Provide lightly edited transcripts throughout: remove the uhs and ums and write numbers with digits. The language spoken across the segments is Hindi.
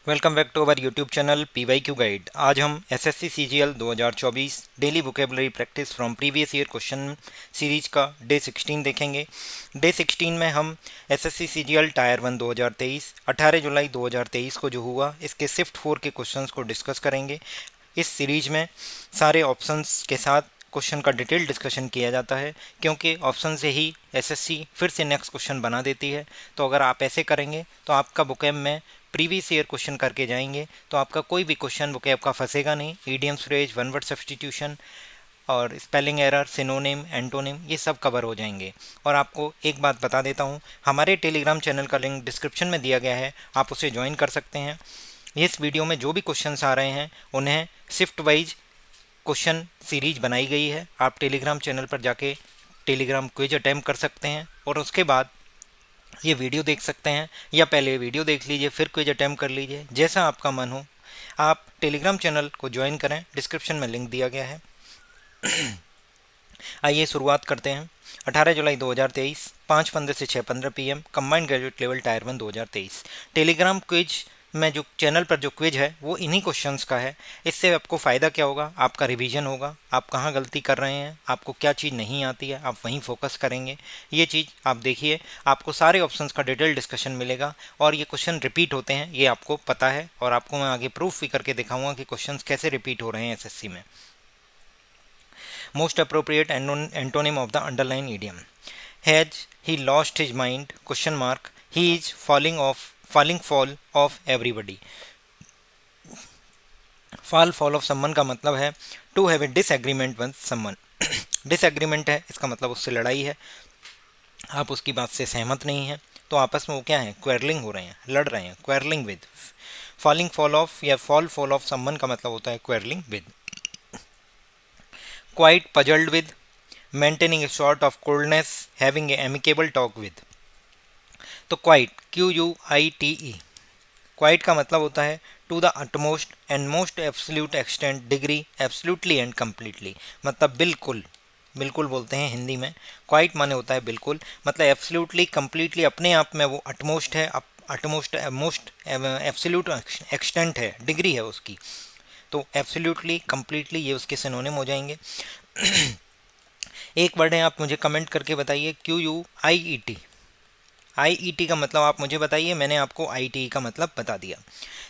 Welcome back to our YouTube channel PYQ guide. आज हम SSC CGL 2024 daily vocabulary practice from previous year question series का डे 16 देखेंगे। डे 16 में हम SSC CGL टायर 1 2023 18 जुलाई 2023 को जो हुआ इसके शिफ्ट 4 के क्वेश्चंस को डिस्कस करेंगे। इस सीरीज में सारे ऑप्शंस के साथ क्वेश्चन का डिटेल डिस्कशन किया जाता है, क्योंकि ऑप्शन से ही SSC फिर से नेक्स्ट क्वेश्चन बना देती है। तो अगर आप ऐसे करेंगे तो आपका वोकैब में प्रीवियस ईयर क्वेश्चन करके जाएंगे तो आपका कोई भी क्वेश्चन वोकैब का फंसेगा नहीं। Idioms, phrase, one word substitution और स्पेलिंग एरर, सिनोनिम, एंटोनिम, ये सब कवर हो जाएंगे। और आपको एक बात बता देता हूँ, हमारे टेलीग्राम चैनल का लिंक डिस्क्रिप्शन में दिया गया है, आप उसे ज्वाइन कर सकते हैं। इस वीडियो में जो भी क्वेश्चंस आ रहे हैं उन्हें शिफ्ट वाइज क्वेश्चन सीरीज बनाई गई है। आप टेलीग्राम चैनल पर जाके टेलीग्राम क्विज अटैम्प्ट कर सकते हैं और उसके बाद ये वीडियो देख सकते हैं, या पहले वीडियो देख लीजिए फिर क्विज अटैम्प्ट कर लीजिए, जैसा आपका मन हो। आप टेलीग्राम चैनल को ज्वाइन करें, डिस्क्रिप्शन में लिंक दिया गया है। आइए शुरुआत करते हैं। 18 जुलाई 2023 5:15 से 6:15 PM combined graduate level tyre 1 2023 Telegram quiz में जो चैनल पर जो क्विज है वो इन्हीं क्वेश्चंस का है। इससे आपको फ़ायदा क्या होगा, आपका रिवीजन होगा, आप कहाँ गलती कर रहे हैं, आपको क्या चीज़ नहीं आती है, आप वहीं फोकस करेंगे। ये चीज़ आप देखिए, आपको सारे ऑप्शंस का डिटेल डिस्कशन मिलेगा और ये क्वेश्चन रिपीट होते हैं, ये आपको पता है। और आपको मैं आगे प्रूफ भी करके दिखाऊंगा कि क्वेश्चन कैसे रिपीट हो रहे हैं SSC में। Most appropriate antonym of the underline idiom. Has he lost his mind question mark, he is falling fall of everybody। fall of someone का मतलब है to have a disagreement with someone। disagreement है, इसका मतलब उससे लड़ाई है, आप उसकी बात से सहमत नहीं हैं, तो आपस में वो क्या है, क्वेरलिंग हो रहे हैं, लड़ रहे हैं, quarrelling with. falling fall of या fall of someone का मतलब होता है quarrelling with. quite puzzled with, maintaining a sort of coldness, having a amicable talk with। तो क्वाइट, QUITE, क्वाइट का मतलब होता है to the utmost and most absolute extent, degree, absolutely and completely, मतलब बिल्कुल। बिल्कुल बोलते हैं हिंदी में, क्वाइट माने होता है बिल्कुल, मतलब एब्सोल्युटली, कम्प्लीटली, अपने आप में वो अटमोस्ट है, अटमोस्ट मोस्ट एब्सोल्यूट एक्सटेंट है, डिग्री है उसकी। तो एब्सोल्युटली, कम्प्लीटली, ये उसके सिनोनिम हो जाएंगे। एक वर्ड है, आप मुझे कमेंट करके बताइए, QUIET। IET का मतलब आप मुझे बताइए, मैंने आपको ITE का मतलब बता दिया।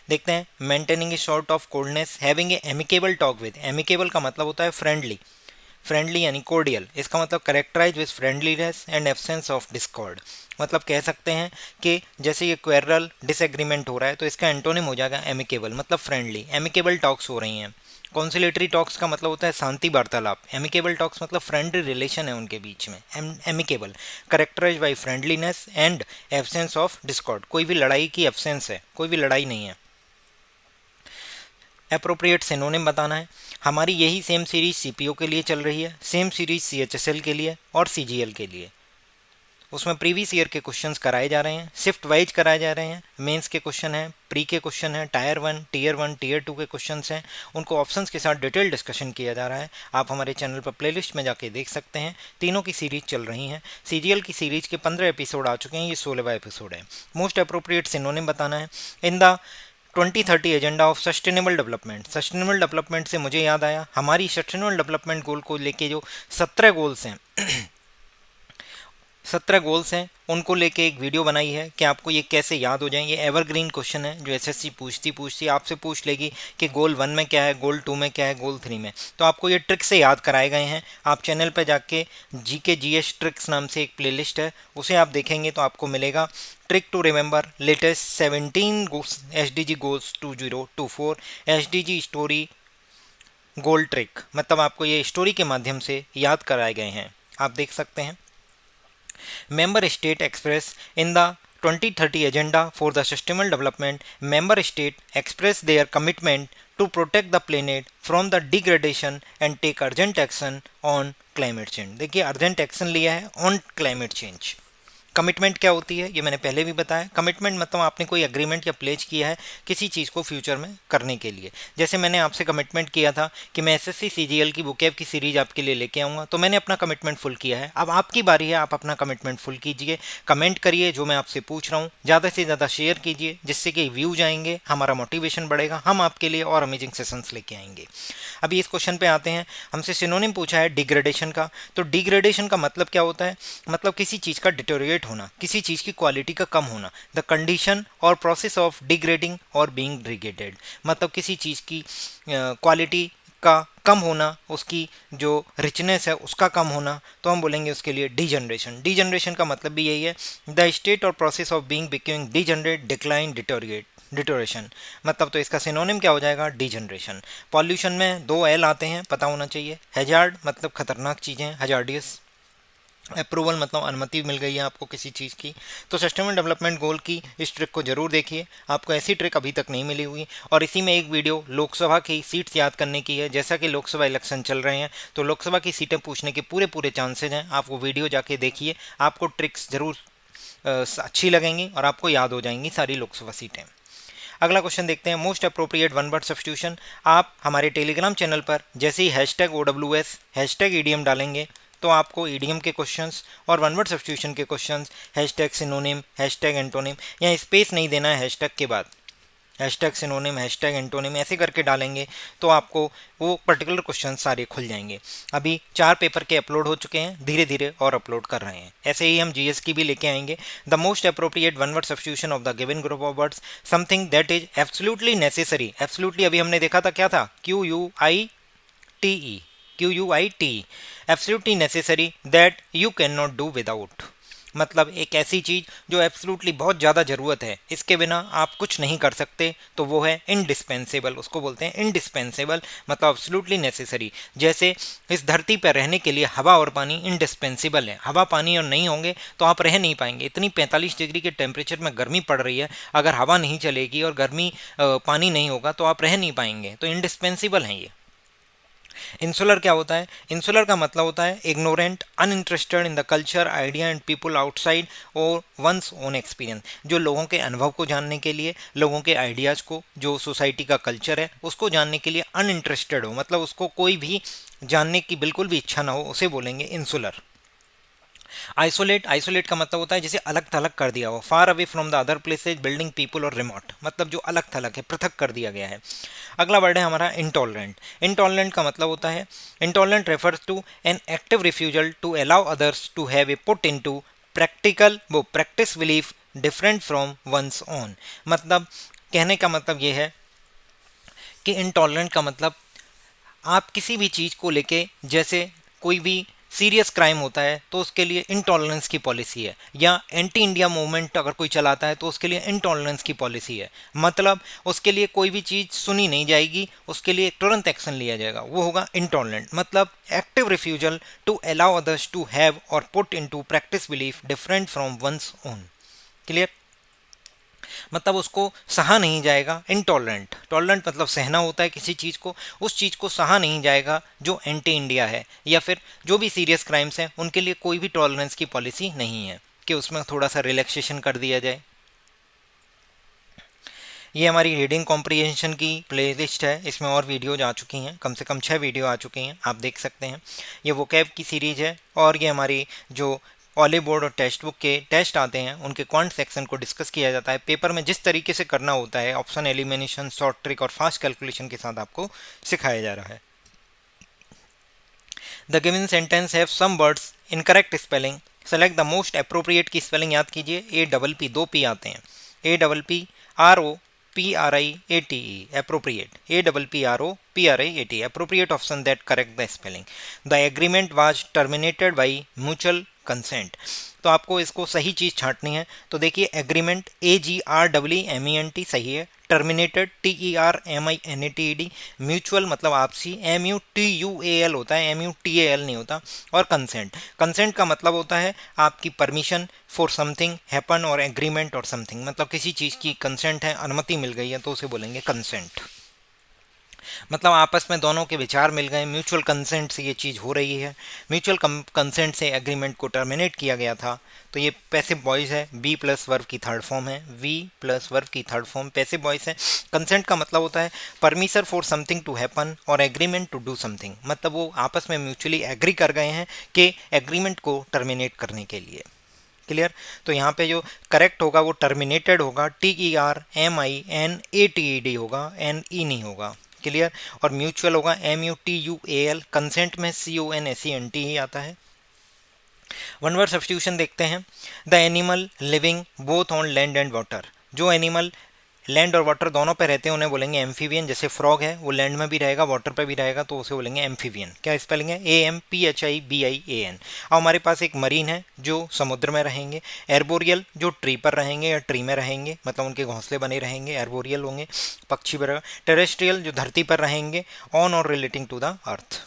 देखते हैं, maintaining a sort of coldness, having a amicable talk with. Amicable का मतलब होता है फ्रेंडली, फ्रेंडली यानी कोर्डियल, इसका मतलब characterise with friendliness and absence of discord. मतलब कह सकते हैं कि जैसे ये क्वेरल, डिसएग्रीमेंट हो रहा है तो इसका एंटोनिम हो जाएगा एमिकेबल, मतलब फ्रेंडली। एमिकेबल टॉक्स हो रही हैं। कॉन्सिलेटरी टॉक्स का मतलब होता है शांति वार्तालाप। एमिकेबल टॉक्स मतलब फ्रेंडली रिलेशन है उनके बीच में। Amicable, characterise by friendliness and absence of discord, कोई भी लड़ाई की एब्सेंस है, कोई भी लड़ाई नहीं है। अप्रोप्रिएट सिनोनिम बताना है। हमारी यही सेम सीरीज CPO के लिए चल रही है, सेम सीरीज CHSL के लिए और CGL के लिए। उसमें प्रीवियस ईयर के क्वेश्चंस कराए जा रहे हैं, शिफ्ट वाइज कराए जा रहे हैं। मेंस के क्वेश्चन हैं, प्री के क्वेश्चन हैं, टायर 1, टियर 2 के क्वेश्चंस हैं, उनको ऑप्शंस के साथ डिटेल डिस्कशन किया जा रहा है। आप हमारे चैनल पर प्लेलिस्ट में जाके देख सकते हैं, तीनों की सीरीज चल रही हैं। CGL की सीरीज के 15 एपिसोड आ चुके हैं, ये 16वां एपिसोड है। मोस्ट अप्रोप्रिएट सिनोनिम बताना है। In the 2030 agenda of sustainable development. Sustainable development से मुझे याद आया, हमारी सस्टेनेबल डेवलपमेंट गोल को लेके जो 17 गोल्स हैं 17 गोल्स हैं, उनको लेके एक वीडियो बनाई है कि आपको ये कैसे याद हो जाएं। ये एवरग्रीन क्वेश्चन है जो SSC पूछती आपसे पूछ लेगी कि गोल 1 में क्या है, गोल 2 में क्या है, गोल 3 में। तो आपको ये ट्रिक से याद कराए गए हैं। आप चैनल पर जाके GK GS ट्रिक्स नाम से एक प्लेलिस्ट है, उसे आप देखेंगे तो आपको मिलेगा trick to remember latest 17 SDG goals 2024 SDG story goal trick, मतलब आपको ये स्टोरी के माध्यम से याद कराए गए हैं, आप देख सकते हैं। Member state express in the 2030 agenda for the sustainable development, member state express their commitment to protect the planet from the degradation and take urgent action on climate change। देखिए, urgent action लिया है on climate change। कमिटमेंट क्या होती है ये मैंने पहले भी बताया। कमिटमेंट मतलब आपने कोई एग्रीमेंट या प्लेज किया है किसी चीज़ को फ्यूचर में करने के लिए। जैसे मैंने आपसे कमिटमेंट किया था कि मैं एसएससी सीजीएल की बुक की सीरीज आपके लिए लेके आऊँगा, तो मैंने अपना कमिटमेंट फुल किया है। अब आपकी बारी है, आप अपना कमिटमेंट फुल कीजिए, कमेंट करिए जो मैं आपसे पूछ रहा हूँ, ज़्यादा से ज़्यादा शेयर कीजिए, जिससे कि व्यूज आएंगे, हमारा मोटिवेशन बढ़ेगा, हम आपके लिए और अमेजिंग सेशंस लेके आएंगे। अभी इस क्वेश्चन पे आते हैं। हमसे सिनोनिम पूछा है डिग्रेडेशन का। तो डिग्रेडेशन का मतलब क्या होता है? मतलब किसी चीज़ का डिटोरिएट होना, किसी चीज़ की क्वालिटी का कम होना। द कंडीशन और प्रोसेस ऑफ डिग्रेडिंग और बीइंग डिग्रेडेड, मतलब किसी चीज़ की क्वालिटी का कम होना, उसकी जो रिचनेस है उसका कम होना, तो हम बोलेंगे उसके लिए डीजनरेशन। डीजनरेशन का मतलब भी यही है, द स्टेट और process of being becoming degenerate, decline, deteriorate, deterioration. मतलब तो इसका सिनोनिम क्या हो जाएगा? डीजनरेशन। पॉल्यूशन में 2 एल आते हैं, पता होना चाहिए। हैजार्ड मतलब खतरनाक चीज़ें, हजार्डियस। अप्रूवल मतलब अनुमति मिल गई है आपको किसी चीज़ की। तो सस्टेनेबल डेवलपमेंट गोल की इस ट्रिक को जरूर देखिए, आपको ऐसी ट्रिक अभी तक नहीं मिली हुई। और इसी में एक वीडियो लोकसभा की सीट्स याद करने की है। जैसा कि लोकसभा इलेक्शन चल रहे हैं तो लोकसभा की सीटें पूछने के पूरे पूरे चांसेज हैं। आप वो वीडियो जाके देखिए, आपको ट्रिक्स जरूर अच्छी लगेंगी और आपको याद हो जाएंगी सारी लोकसभा सीटें। अगला क्वेश्चन देखते हैं, most appropriate one word substitution. आप हमारे टेलीग्राम चैनल पर जैसे ही #OWS #EDM डालेंगे तो आपको ईडीएम के क्वेश्चंस और वन वर्ड सब्स्टिट्यूशन के क्वेश्चंस #सिनोनिम #एंटोनिम, यहाँ स्पेस नहीं देना है हैशटैग के बाद, #सिनोनिम #एंटोनिम ऐसे करके डालेंगे तो आपको वो पर्टिकुलर क्वेश्चन सारे खुल जाएंगे। अभी 4 पेपर के अपलोड हो चुके हैं, धीरे धीरे और अपलोड कर रहे हैं। ऐसे ही हम जीएस की भी लेके आएंगे। The most appropriate one word substitution of the given group of words, something that is absolutely necessary. Absolutely अभी हमने देखा था क्या था? QUITE, QUITE, absolutely necessary that you can not do without. मतलब एक ऐसी चीज़ जो एब्सोल्युटली बहुत ज़्यादा ज़रूरत है, इसके बिना आप कुछ नहीं कर सकते, तो वो है इंडिस्पेंसेबल। उसको बोलते हैं इंडिस्पेंसेबल, मतलब एब्सोल्युटली नेसेसरी। जैसे इस धरती पर रहने के लिए हवा और पानी इंडिस्पेंसेबल है। हवा पानी और नहीं होंगे तो आप रह नहीं पाएंगे। इतनी 45 डिग्री के टेम्परेचर में गर्मी पड़ रही है, अगर हवा नहीं चलेगी और गर्मी पानी नहीं होगा तो आप रह नहीं पाएंगे। तो इंडिस्पेंसेबल है ये। इंसुलर क्या होता है? इंसुलर का मतलब होता है ignorant, uninterested in the culture, idea and people outside और वंस ओन एक्सपीरियंस। जो लोगों के अनुभव को जानने के लिए, लोगों के आइडियाज़ को, जो सोसाइटी का कल्चर है उसको जानने के लिए अनइंटरेस्टेड हो, मतलब उसको कोई भी जानने की बिल्कुल भी इच्छा ना हो, उसे बोलेंगे इंसुलर। आइसोलेट, आइसोलेट का मतलब होता है जिसे अलग थलग कर दिया हो, far away from the other places, building, people और रिमोट, मतलब जो अलग थलग है, पृथक कर दिया गया है। अगला वर्ड है हमारा इंटॉलरेंट। इंटॉलरेंट का मतलब होता है, intolerant refers to an active refusal to allow others to have a put into practical वो practice belief different from one's own. मतलब कहने का मतलब ये है कि इंटॉलरेंट का मतलब आप किसी भी चीज़ को लेके, जैसे कोई भी सीरियस क्राइम होता है तो उसके लिए इंटॉलरेंस की पॉलिसी है, या एंटी इंडिया मूवमेंट अगर कोई चलाता है तो उसके लिए इंटॉलरेंस की पॉलिसी है। मतलब उसके लिए कोई भी चीज़ सुनी नहीं जाएगी, उसके लिए तुरंत एक्शन लिया जाएगा, वो होगा इंटॉलरेंट। मतलब active refusal to allow others to have और put into practice belief different from one's own. Clear? मतलब उसको सहा नहीं जाएगा। इंटॉलरेंट, टॉलरेंट मतलब सहना होता है किसी चीज़ को, उस चीज़ को सहा नहीं जाएगा जो एंटी इंडिया है या फिर जो भी सीरियस क्राइम्स हैं उनके लिए कोई भी टॉलरेंस की पॉलिसी नहीं है कि उसमें थोड़ा सा रिलैक्सेशन कर दिया जाए। ये हमारी रीडिंग कॉम्प्रिहेंशन की प्लेलिस्ट है, इसमें और वीडियोज आ चुकी हैं, कम से कम 6 वीडियो आ चुकी हैं, आप देख सकते हैं। ये वोकैब की सीरीज है और ये हमारी जो ऑलिव बोर्ड और टेक्स्ट बुक के टेस्ट आते हैं उनके क्वांट सेक्शन को डिस्कस किया जाता है। पेपर में जिस तरीके से करना होता है, ऑप्शन एलिमिनेशन, शॉर्ट ट्रिक और फास्ट कैलकुलेशन के साथ आपको सिखाया जा रहा है। The given sentence have some words incorrect spelling, select the most appropriate की स्पेलिंग याद कीजिए। APP 2 P आते हैं, APPROPRIATE appropriate, APPROPRIATE appropriate option that correct the spelling. The agreement was terminated by mutual consent. तो आपको इसको सही चीज़ छांटनी है। तो देखिए एग्रीमेंट AGREEMENT सही है, टर्मिनेटेड TERMINATED, म्यूचुअल मतलब आपसी MUTUAL होता है, MUTAL नहीं होता, और कंसेंट, कंसेंट का मतलब होता है आपकी परमिशन फॉर समथिंग हैपन और एग्रीमेंट और समथिंग, मतलब किसी चीज़ की कंसेंट है, अनुमति मिल गई है तो उसे बोलेंगे कंसेंट। मतलब आपस में दोनों के विचार मिल गए, म्यूचुअल कंसेंट से ये चीज़ हो रही है, म्यूचुअल कंसेंट से एग्रीमेंट को टर्मिनेट किया गया था। तो ये पैसिव वॉइस है, बी प्लस वर्ब की थर्ड फॉर्म है, वी प्लस वर्ब की थर्ड फॉर्म पैसिव वॉइस है। कंसेंट का मतलब होता है permission for something to happen और एग्रीमेंट टू डू समथिंग, मतलब वो आपस में म्यूचुअली एग्री कर गए हैं कि एग्रीमेंट को टर्मिनेट करने के लिए। क्लियर। तो यहाँ पे जो करेक्ट होगा वो टर्मिनेटेड होगा, TERMINATED होगा, NE नहीं होगा। क्लियर। और म्यूचुअल होगा MUTUAL, कंसेंट में CONSENT ही आता है। वन वर्ड सब्स्टिट्यूशन देखते हैं। The animal living both on land and water, जो एनिमल लैंड और वाटर दोनों पे रहते हैं उन्हें बोलेंगे एम्फीबियन। जैसे फ्रॉग है वो लैंड में भी रहेगा वाटर पे भी रहेगा तो उसे बोलेंगे एम्फीबियन। क्या स्पेलिंग है? AMPHIBIAN। अब हमारे पास एक मरीन है जो समुद्र में रहेंगे, एर्बोरियल जो ट्री पर रहेंगे या ट्री में रहेंगे, मतलब उनके घोंसले बने रहेंगे, एर्बोरियल होंगे, पक्षी वगैरह। टेरेस्ट्रियल जो धरती पर रहेंगे, ऑन और relating to the earth.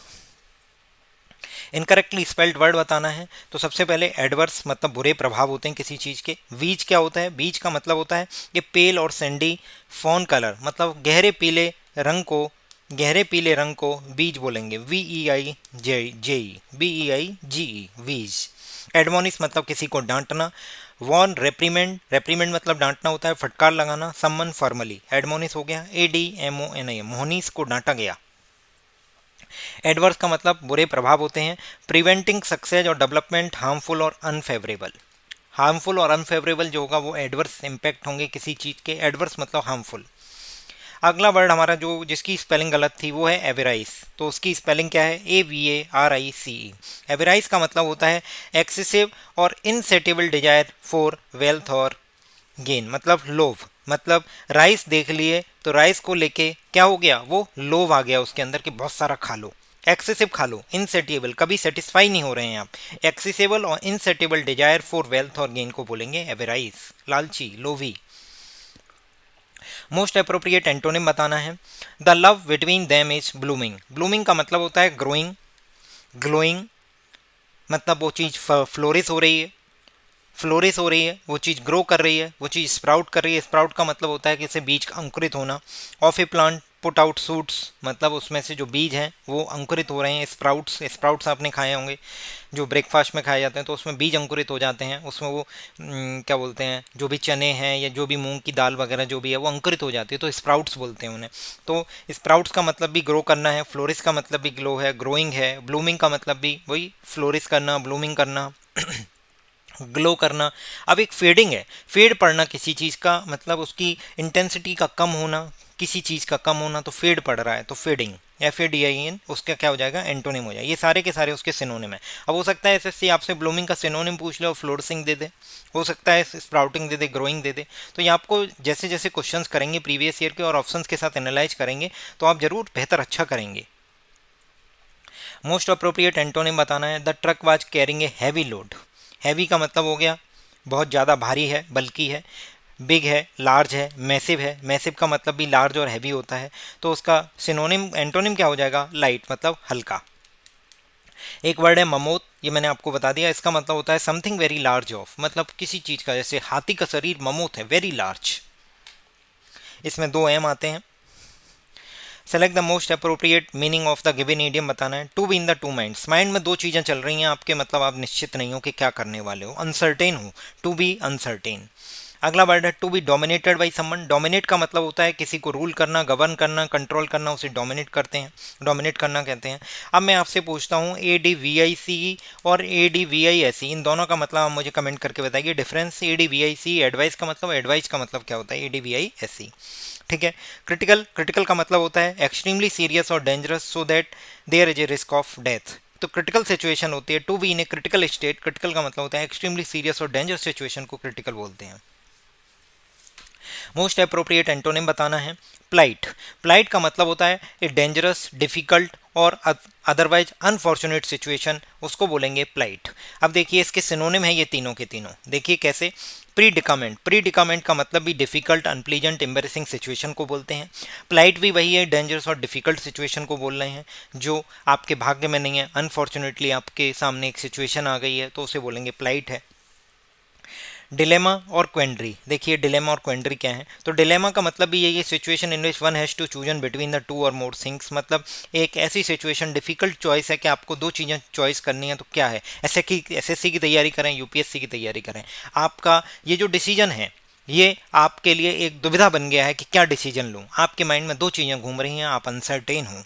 Incorrectly spelled word बताना है तो सबसे पहले एडवर्स मतलब बुरे प्रभाव होते हैं किसी चीज़ के। बीज क्या होता है? बीज का मतलब होता है ये पेल और सैंडी फॉन कलर, मतलब गहरे पीले रंग को, गहरे पीले रंग को बीज बोलेंगे, VEIJE, BEIGE, वीज। एडमोनिस मतलब किसी को डांटना। वॉर्न रेप्रीमेंड, रेप्रीमेंड मतलब डांटना होता है, फटकार लगाना। सम्मन फॉर्मली, एडमोनिस हो गया। ADMONI, मोहनीस को डांटा गया। एडवर्स का मतलब बुरे प्रभाव होते हैं। प्रिवेंटिंग सक्सेस और डेवलपमेंट, हार्मफुल और अनफेवरेबल। हार्मफुल और अनफेवरेबल जो होगा वो एडवर्स इम्पैक्ट होंगे किसी चीज़ के। एडवर्स मतलब हार्मफुल। अगला वर्ड हमारा जो जिसकी स्पेलिंग गलत थी वो है एवेराइस, तो उसकी स्पेलिंग क्या है? AVARICE। एवेराइस का मतलब होता है एक्सेसिव और इनसेटिबल डिजायर फॉर वेल्थ और गेन, मतलब लोभ। मतलब राइस देख लिए तो राइस को लेके क्या हो गया? वो लोभ आ गया उसके अंदर कि बहुत सारा खा लो, एक्सेसिव खा लो। इनसेटिएबल, कभी सेटिस्फाई नहीं हो रहे हैं आप। एक्सेसिबल और इनसेटिबल डिजायर फॉर वेल्थ और गेन को बोलेंगे एवेराइस, लालची, लोभी। मोस्ट अप्रोप्रिएट एंटोनिम बताना है। The love between them is blooming. Blooming का मतलब होता है ग्रोइंग, ग्लोइंग, मतलब वो चीज़ फ्लोरिश हो रही है, फ्लोरिश हो रही है, वो चीज़ ग्रो कर रही है, वो चीज़ स्प्राउट कर रही है। स्प्राउट का मतलब होता है कि इसे बीज का अंकुरित होना। Of A plant put out suits, मतलब उसमें से जो बीज हैं वो अंकुरित हो रहे हैं। स्प्राउट्स, स्प्राउट्स आपने खाए होंगे जो ब्रेकफास्ट में खाए जाते हैं, तो उसमें बीज अंकुरित हो जाते हैं। उसमें वो क्या बोलते हैं, जो भी चने हैं या जो भी मूंग की दाल वगैरह जो भी है वो अंकुरित हो जाती है, तो स्प्राउट्स बोलते हैं उन्हें। तो स्प्राउट्स का मतलब भी ग्रो करना है, फ्लोरिश का मतलब भी ग्लो है, ग्रोइंग है। ब्लूमिंग का मतलब भी वही फ्लोरिश करना, ब्लूमिंग करना, ग्लो करना। अब एक फेडिंग है, फेड पड़ना किसी चीज़ का, मतलब उसकी इंटेंसिटी का कम होना, किसी चीज़ का कम होना, तो फेड पड़ रहा है तो फेडिंग, FADIN, उसका क्या हो जाएगा? एंटोनिम हो जाएगा। ये सारे के सारे उसके सिनोनिम है। अब हो सकता है SSC आपसे ब्लूमिंग का सिनोनिम पूछ ले और फ्लोरिशिंग दे दे, हो सकता है स्प्राउटिंग दे दे, ग्रोइंग दे दे। तो ये आपको जैसे जैसे क्वेश्चंस करेंगे प्रीवियस ईयर के और ऑप्शंस के साथ एनालाइज करेंगे तो आप जरूर बेहतर अच्छा करेंगे। मोस्ट अप्रोप्रिएट एंटोनिम बताना है। The truck was carrying a heavy load. Heavy का मतलब हो गया बहुत ज़्यादा भारी है, बल्कि है। बिग है, लार्ज है, मैसिव है। मैसिव का मतलब भी लार्ज और हैवी होता है, तो उसका सिनोनिम एंटोनिम क्या हो जाएगा? लाइट, मतलब हल्का। एक वर्ड है ममोथ, ये मैंने आपको बता दिया। इसका मतलब होता है समथिंग वेरी लार्ज ऑफ, मतलब किसी चीज़ का, जैसे हाथी का शरीर ममोथ है, वेरी लार्ज। इसमें 2 M आते हैं। Select the most appropriate meaning of the given idiom बताना है। To be in the two minds, mind में दो चीज़ें चल रही हैं आपके, मतलब आप निश्चित नहीं हो कि क्या करने वाले हो। अनसर्टेन हो, टू बी अनसर्टेन। अगला वर्ड है to be dominated by someone. Dominate का मतलब होता है किसी को रूल करना, गवर्न करना, कंट्रोल करना, उसे डोमिनेट करते हैं, डोमिनेट करना कहते हैं। अब मैं आपसे पूछता हूँ ADVICE और ADVISE, इन दोनों का मतलब आप मुझे कमेंट करके बताइए डिफरेंस। ADVICE एडवाइस का मतलब, एडवाइस का मतलब क्या होता है? ADVISE। ठीक है। क्रिटिकल, क्रिटिकल का मतलब होता है एक्सट्रीमली सीरियस और dangerous so that there is a risk of death. तो क्रिटिकल सिचुएशन होती है, to be in a critical state. Critical का मतलब होता है एक्सट्रीमली सीरियस और डेंजरस सिचुएशन को क्रिटिकल बोलते हैं। मोस्ट अप्रोप्रिएट एंटोनिम बताना है। प्लाइट, प्लाइट का मतलब होता है ए डेंजरस, डिफिकल्ट और अदरवाइज अनफॉर्चुनेट सिचुएशन, उसको बोलेंगे प्लाइट। अब देखिए इसके सिनोनिम है ये तीनों के तीनों, देखिए कैसे। प्रीडिकामेंट, प्रीडिकामेंट का मतलब भी डिफिकल्ट, अनप्लीजेंट, एम्बेरसिंग सिचुएशन को बोलते हैं। प्लाइट भी वही है, डेंजरस और डिफिकल्ट सिचुएशन को बोल रहे हैं जो आपके भाग्य में नहीं है, अनफॉर्चुनेटली आपके सामने एक सिचुएशन आ गई है तो उसे बोलेंगे प्लाइट है। डिलेमा और क्वेंड्री। देखिए डिलेमा और क्वेंड्री क्या है, तो डिलेमा का मतलब भी यही है, situation in which one has to chosen between the two और मोर थिंग्स। मतलब एक ऐसी सिचुएशन, डिफिकल्ट चॉइस है कि आपको दो चीज़ें चॉइस करनी है, तो क्या है, एसएससी की तैयारी करें, यूपीएससी की तैयारी करें, आपका ये जो डिसीजन है ये आपके लिए एक दुविधा बन गया है कि क्या डिसीजन लूँ, आपके माइंड में दो चीज़ें घूम रही हैं, आप अनसर्टेन हो।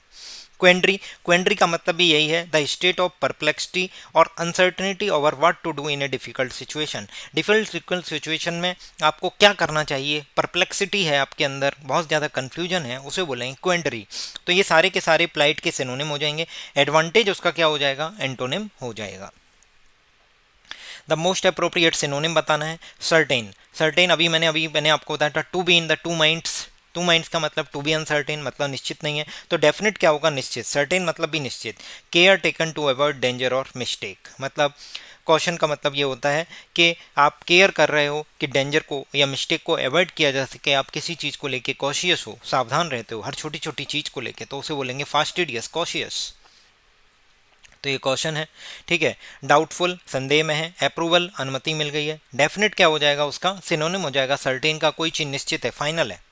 क्वेंड्री, क्वेंड्री का मतलब भी यही है, द स्टेट ऑफ परप्लेक्सिटी और uncertainty over what to do in a difficult situation. Difficult situation में आपको क्या करना चाहिए, परप्लेक्सिटी है आपके अंदर, बहुत ज़्यादा कन्फ्यूजन है, उसे बोलेंगे क्वेंड्री। तो ये सारे के सारे प्लाइट के सिनोनिम हो जाएंगे। एडवांटेज उसका क्या हो जाएगा, एंटोनिम हो जाएगा। द मोस्ट अप्रोप्रिएट सिनोनिम बताना है, सर्टेन। सर्टेन अभी मैंने आपको बताया था, to be in the two minds. Two minds का मतलब टू बी अनसर्टेन, मतलब निश्चित नहीं है, तो डेफिनेट क्या होगा, निश्चित। सर्टेन मतलब भी निश्चित। Care taken to avoid danger और मिस्टेक, मतलब कॉशन का मतलब ये होता है कि आप केयर कर रहे हो कि डेंजर को या मिस्टेक को अवॉइड किया जा सके, आप किसी चीज़ को लेके कॉशियस हो, सावधान रहते हो हर छोटी छोटी चीज़ को लेके, तो उसे बोलेंगे फास्टिडियस, कॉशियस। तो ये क्वेश्चन है, ठीक है। डाउटफुल, संदेह में है। अप्रूवल, अनुमति मिल गई है। डेफिनेट क्या हो जाएगा, उसका सिनोनिम हो जाएगा सर्टेन का, कोई चीज़ निश्चित है, फाइनल है।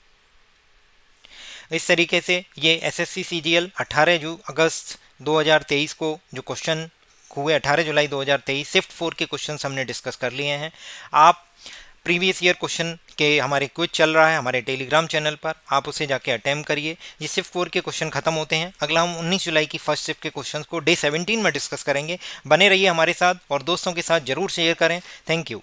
इस तरीके से ये एसएससी सीजीएल 18 अगस्त 2023 को जो क्वेश्चन हुए, 18 जुलाई 2023 शिफ्ट 4 के क्वेश्चन हमने डिस्कस कर लिए हैं। आप प्रीवियस ईयर क्वेश्चन के हमारे क्विज चल रहा है हमारे टेलीग्राम चैनल पर, आप उसे जाके अटेम्प्ट करिए। ये शिफ्ट 4 के क्वेश्चन खत्म होते हैं, अगला हम 19 जुलाई की फर्स्ट शिफ्ट के क्वेश्चन को डे 17 में डिस्कस करेंगे। बने रहिए हमारे साथ और दोस्तों के साथ जरूर शेयर करें। Thank you.